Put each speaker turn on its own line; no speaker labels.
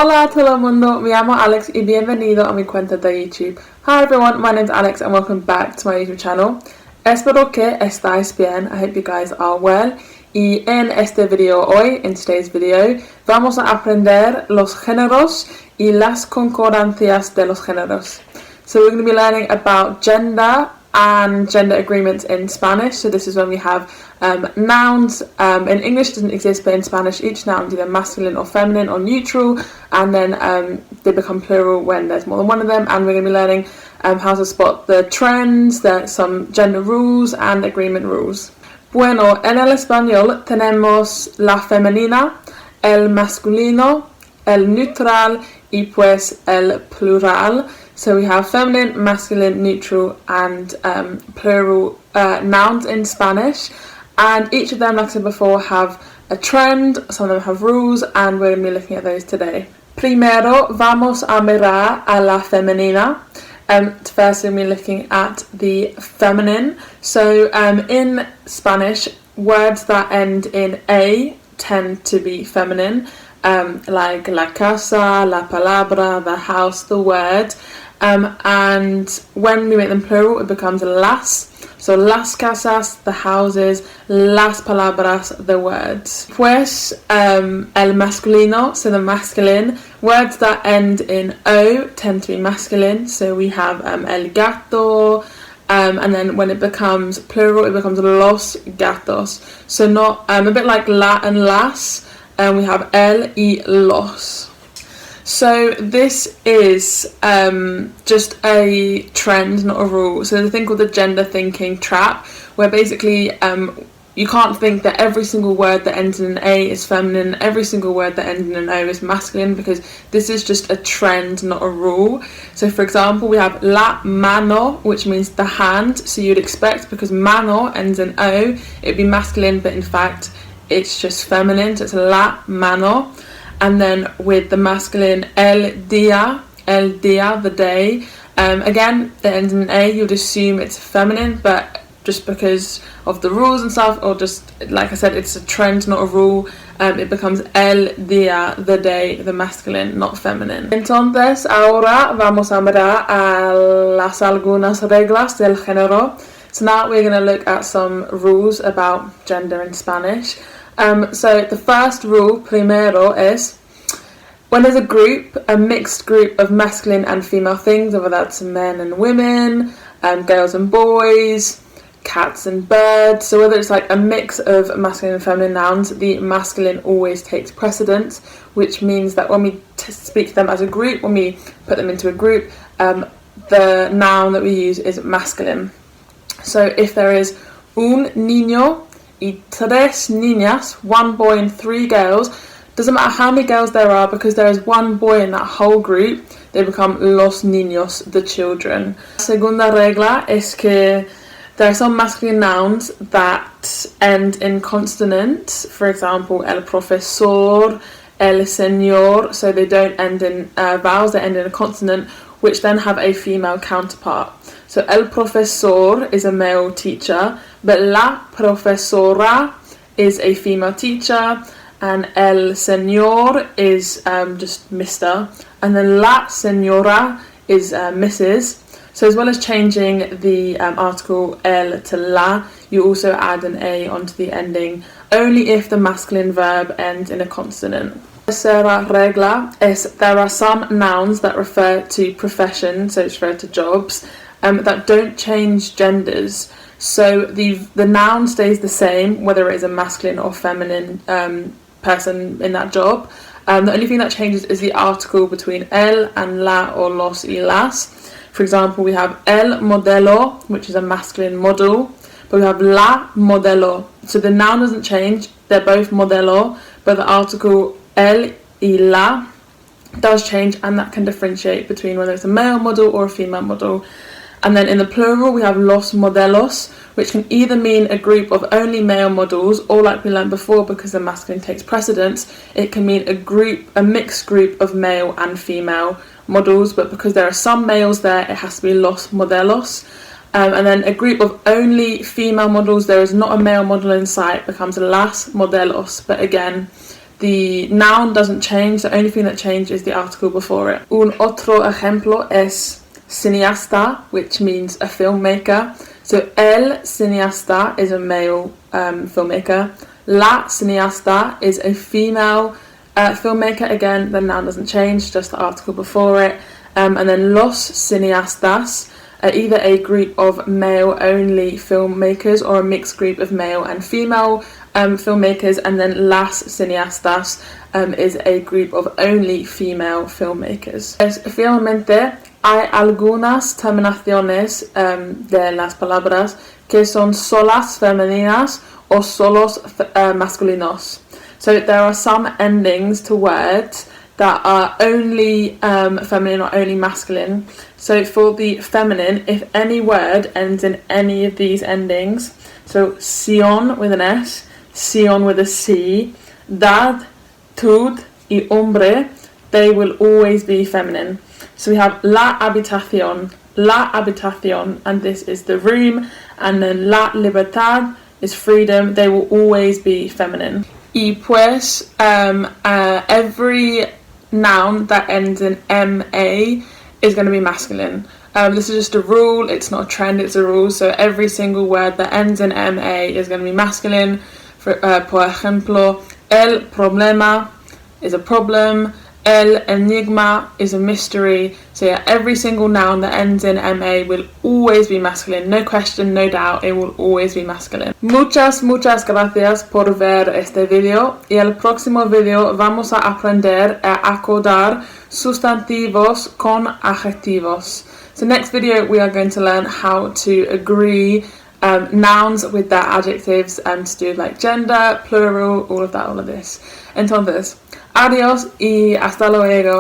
Hola, todo mundo, me llamo Alex y bienvenido a mi cuenta de YouTube. Hi everyone, my name's Alex and welcome back to my YouTube channel. Espero que estáis bien, I hope you guys are well. Y en este video hoy, in today's video, vamos a aprender los géneros y las concordancias de los géneros. So we're going to be learning about gender and gender agreements in Spanish. So this is when we have nouns. In English it doesn't exist, but in Spanish each noun is either masculine or feminine or neutral, and then they become plural when there's more than one of them. And we're going to be learning how to spot the trends, some gender rules and agreement rules. Bueno, en el español tenemos la femenina, el masculino, el neutral y pues el plural. So we have feminine, masculine, neutral and plural nouns in Spanish, and each of them, like I said before, have a trend, some of them have rules, and we're going to be looking at those today. Primero vamos a mirar a la femenina. First we're going to be looking at the feminine. So in Spanish, words that end in A tend to be feminine, like la casa, la palabra, the house, the word. And when we make them plural, it becomes las. So las casas, the houses, las palabras, the words. Pues el masculino, so the masculine, words that end in O tend to be masculine. So we have el gato, and then when it becomes plural, it becomes los gatos. So not a bit like la and las, we have el y los. So this is just a trend, not a rule. So there's a thing called the gender thinking trap, where basically you can't think that every single word that ends in an A is feminine, every single word that ends in an O is masculine, because this is just a trend, not a rule. So for example, we have la mano, which means the hand. So you'd expect, because mano ends in O, it'd be masculine, but in fact it's just feminine, so it's la mano. And then with the masculine, el día, the day. Again, it ends in an A, you'd assume it's feminine, but just because of the rules and stuff, or just, like I said, it's a trend, not a rule, it becomes el día, the day, the masculine, not feminine. Entonces, ahora vamos a mirar a las algunas reglas del género. So now we're going to look at some rules about gender in Spanish. So the first rule, primero, is when there's a group, a mixed group of masculine and female things, whether that's men and women, girls and boys, cats and birds, so whether it's like a mix of masculine and feminine nouns, the masculine always takes precedence, which means that when we speak to them as a group, when we put them into a group, the noun that we use is masculine. So if there is un niño y tres niñas, one boy and three girls, doesn't matter how many girls there are, because there is one boy in that whole group, they become los niños, the children. Segunda regla es que there are some masculine nouns that end in consonants. For example, el profesor, el señor, so they don't end in vowels, they end in a consonant, which then have a female counterpart. So el profesor is a male teacher, but la profesora is a female teacher, and el señor is just Mr. And then la señora is Mrs. So as well as changing the article el to la, you also add an A onto the ending, only if the masculine verb ends in a consonant. Tercera regla is there are some nouns that refer to profession, so it's referred to jobs, that don't change genders. So the noun stays the same, whether it is a masculine or feminine person in that job. The only thing that changes is the article between el and la or los y las. For example, we have el modelo, which is a masculine model, but we have la modelo. So the noun doesn't change, they're both modelo, but the article el y la does change, and that can differentiate between whether it's a male model or a female model. And then in the plural, we have los modelos, which can either mean a group of only male models, or like we learned before, because the masculine takes precedence, it can mean a mixed group of male and female models, but because there are some males there, it has to be los modelos. And then a group of only female models, there is not a male model in sight, becomes las modelos, but again, the noun doesn't change. The only thing that changes is the article before it. Un otro ejemplo es cineasta, which means a filmmaker. So el cineasta is a male filmmaker. La cineasta is a female filmmaker. Again, the noun doesn't change, just the article before it. And then los cineastas are either a group of male-only filmmakers or a mixed group of male and female filmmakers, and then las cineastas is a group of only female filmmakers. Finalmente, hay algunas terminaciones de las palabras que son solas femeninas o solos masculinos. So there are some endings to words that are only feminine or only masculine. So for the feminine, if any word ends in any of these endings, so sion with an S, sion with a C, dad, tud, y hombre, they will always be feminine. So we have la habitación, and this is the room, and then la libertad is freedom. They will always be feminine. Y pues, every noun that ends in MA is going to be masculine. This is just a rule, it's not a trend, it's a rule. So every single word that ends in MA is going to be masculine. Por ejemplo, el problema is a problem, el enigma is a mystery. So yeah, every single noun that ends in MA will always be masculine. No question, no doubt, it will always be masculine. Muchas gracias por ver este video. Y el próximo video vamos a aprender a acordar sustantivos con adjetivos. So next video we are going to learn how to agree nouns with their adjectives and to do like gender, plural, all of this. Entonces, adios y hasta luego.